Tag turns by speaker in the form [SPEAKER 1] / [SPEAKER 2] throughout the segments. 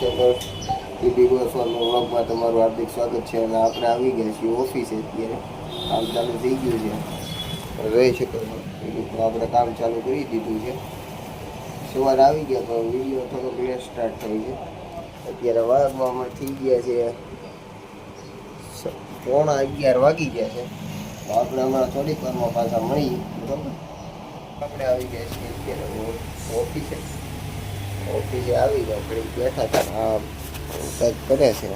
[SPEAKER 1] Channel TP Goswami વ્લોગમાં તમારું હાર્દિક સ્વાગત છે. અને આપણે આવી ગયા છીએ ઓફિસે. અત્યારે કામ ચાલુ થઈ ગયું છે, રહી શકો આપણે કામ ચાલુ કરી દીધું છે. સવારે આવી ગયા તો વિડીયો થોડોક લેટ સ્ટાર્ટ થઈ છે. અત્યારે વાગવામાં થઈ ગયા છે 11:15 વાગી ગયા છે. તો આપણે હમણાં થોડીક વારમાં પાછા મળીએ. બરાબર, આપણે આવી ગયા છીએ અત્યારે ઓફિસે આવી ગયા. ઘડીક બેઠા હતા, આ કંઈક કરે છે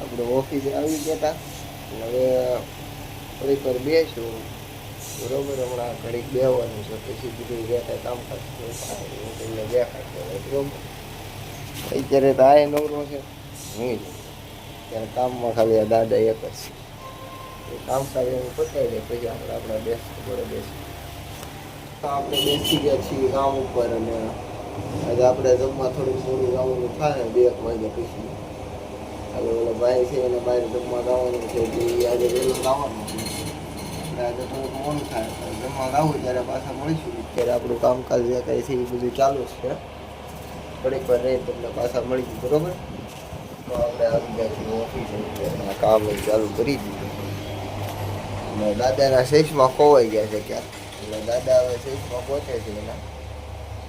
[SPEAKER 1] આપણે ઓફિસે આવી ગયા હતા. હવે થોડીક વાર બેસું, બરોબર. હમણાં ઘડીક બેસવાનું છે, પછી બીજું બેઠા કામકાજ તમને દેખાય. બરોબર, અત્યારે તો આ નવરો છે હું ત્યારે કામમાં ખાલી આ દાદા એક જ છે. કામકાજ એનું પતાવી દે પછી આપણે આપણા બેસી આપણે બેસી ગયા છીએ કામ ઉપર. અને આજે આપણે જમવા થોડુંક મોડું જવાનું થાય 2 વાગ્યા પછી. હાલો ઓલો ભાઈ છે એને બહાર જમવા જવાનું છે, એટલે આજે વહેલું જવાનું છે. આપણે આજે થોડુંક મોડું થાય, જમવા આવું ત્યારે પાછા મળીશું. ત્યારે આપણું કામકાજ જે કંઈ છે એ બધું ચાલુ છે. થોડીક વાર રહી તમને પાછા મળી ગયું. બરોબર, તો આપણે આવી ગયા છીએ ઓફિસે. કામ ચાલુ કરી દીધું. અને દાદાના શેષમાં ખોવાઈ ગયા છે ક્યાં, એટલે દાદા હવે શેષમાં પહોંચે છે એના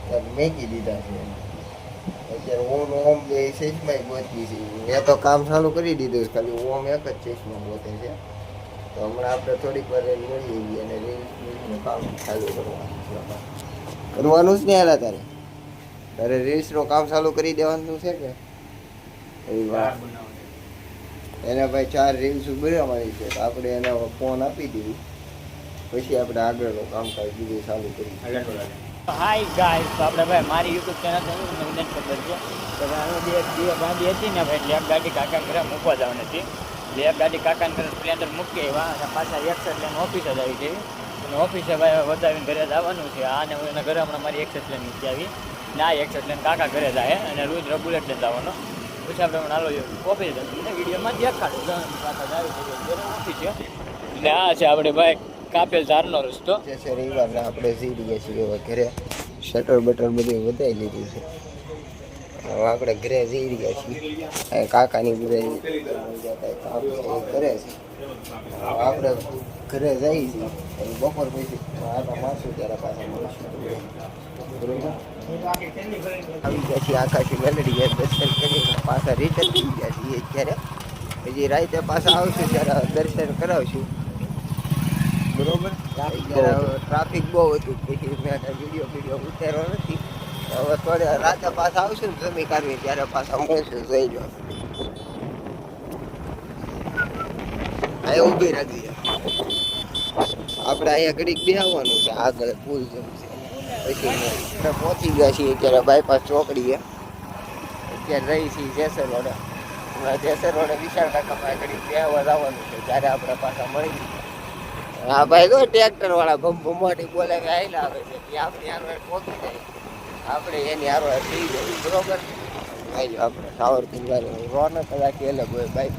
[SPEAKER 1] ત્યારે મેકી દીધા છે. અત્યારે ઓમ બે શેષમાં પહોંચી છે. મેં તો કામ ચાલુ કરી દીધું છે, ખાલી ઓમ એક જ શેષમાં પહોંચે છે. તો હમણાં આપણે થોડીક વાર મળી જઈએ અને રીલ્સનું કામ ચાલુ કરવાનું જ નહીં. હાલા તારે રીલ્સનું કામ ચાલુ કરી દેવાનું છે કે એવી વાત. એને ભાઈ 4 રીલ્સ બનાવવાની છે, તો આપણે એને ફોન આપી દઈએ, પછી આપણે આગળનું કામકાજ બીજું ચાલુ કરી.
[SPEAKER 2] હાય ગાઈસ, તો આપણે ભાઈ મારી યુટ્યુબ ચેનલ નવીન ખબર છે કે ભાઈ બે ગાડી હતી ને ભાઈ, એક ગાડી કાકા ઘરે મૂકવા જવાની હતી. એક ગાડી કાકાને ઘરે સ્પ્લેન્ડર મૂકી આવ્યા, પાછા એક્સેટ લઈને ઓફિસે જ આવી જઈ. અને ઓફિસે ભાઈ વધાવીને ઘરે જવાનું છે. આને એના ઘરે હમણાં મારી એક્સેટ લઈને મૂકી આવી ને આ એક્સેટ લઈને કાકા ઘરે જાય અને રોજ બુલેટ લઈને જવાનો. પછી આપણે હાલો ઓફિસ વિડીયોમાં દેખાડું પાછા આવી ઓફિસ છે. એટલે આ છે આપણે ભાઈ કાપેલ ધારનો રસ્તો
[SPEAKER 1] જે છે રવિવારના આપણે જઈ રહ્યા છીએ હવે ઘરે. શટર બટર બધું વધારી લીધું છે. હવે આપણે ઘરે જઈ રહ્યા છીએ. કાકાની બધા કામ કરે છે. આપણે ઘરે જઈએ છીએ બપોર પછી આટા મારશું ત્યારે પાછા મળીશું. બરોબર, આવી ગયા છીએ આકાશી મેલડી દર્શન કરીને પાછા રિટર્ન થઈ ગયા છીએ. અત્યારે હજી રાતે પાછા આવશું ત્યારે દર્શન કરાવશું. બરોબર, ટ્રાફિક બહુ હતું, પછી મેં વિડીયો ઉતાર્યો નથી. હવે થોડી રાતે પાછા આવશું ને જમી કાઢવી ત્યારે પાછા મળશું. જોઈ લો આ ઊભી રાખી આપણે અહીંયા ઘડીક બેસવાનું છે. આગળ પુલ જેવું છે. પછી પહોંચી ગયા છીએ અત્યારે બાયપાસ ચોકડીએ. અત્યારે રહી છીએ જેસર રોડે. હમણાં જેસર રોડે વિશાળ કાકા પાસે ઘડીક બેસવા જવાનું છે, ત્યારે આપણે પાછા મળી. હા ભાઈ, તો ટ્રેક્ટર વાળા ભમભમાટી બોલે કે આયલા આવે છે, આપણી હારવાર પહોંચી જાય, આપણે એની હારવાર થઈ જાય. બરોબર, આવી આપણે સાવરકુંડલા રોનક કલાકી અલગ હોય બાઈક,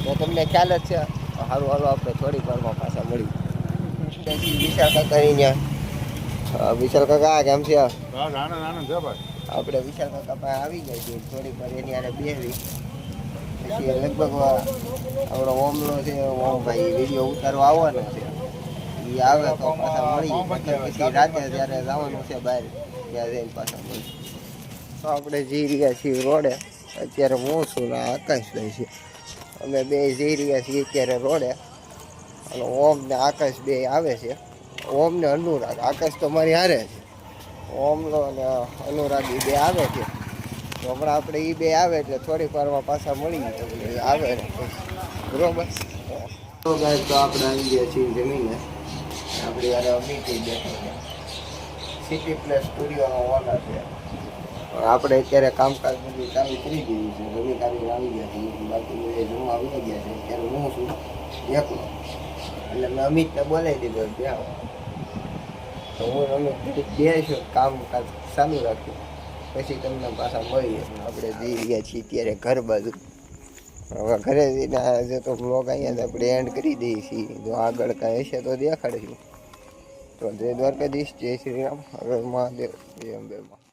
[SPEAKER 1] તો તમને ખ્યાલ જ છે. સારું હાલો આપણે થોડીક વારમાં પાછા મળી. વિશાલ કાકા ત્યાં વિશાલ કાકા કેમ છે? આપણે વિશાલ કાકા પાસે આવી ગયા છીએ. થોડીક વાર એની હારે બેસવી પછી લગભગ આપણો ઓમનો છે ઓમ ભાઈ વિડીયો ઉતારવા આવવાનો છે. એ આવે તો પાછા મળી. પછી રાતે ત્યારે જવાનું છે બહાર, ત્યાં જઈને પાછા મળી. તો આપણે જઈ રહ્યા છીએ રોડે. અત્યારે હું છું ને આકાશભાઈ છે, અમે બે જઈ રહ્યા છીએ અત્યારે રોડે. અને ઓમ ને આકાશ બે આવે છે. ઓમ ને અનુરાગ, આકાશ તો મારી હારે છે. ઓમનો અને અનુરાગ એ બે આવે છે. તો હમણાં આપણે એ બે આવે એટલે થોડીક વારમાં પાછા મળી આવે ને. બરોબર, તો ગાઈસ તો આપણે આવી ગયા છીએ જમીને. આપણે યાર અમીથી બેઠા સિટી પ્લેસ સ્ટુડિયોનો ઓનર છે. આપણે અત્યારે કામકાજ બધું ચાલુ કરી દીધું છે. રવિ કારીગર આવી ગયા છે, બાકી બધા જમવા આવી ગયા છે. અત્યારે હું છું એકલો, એટલે મેં અમિતને બોલાવી દીધો ત્યાં. તો હું અમિત બેસીશું, કામકાજ ચાલુ રાખ્યું, પછી તમને પાછા મળીએ. આપણે જઈ રહ્યા છીએ ત્યારે ઘર બાજુ. હવે ઘરે જઈને જે તો બ્લોગ અહીંયા આપણે એન્ડ કરી દઈએ છીએ. જો આગળ કાંઈ હશે તો દેખાડીશું. તો જય દ્વારકાધીશ, જય શ્રી રામ, હર મહાદેવ, જય અંબે માં.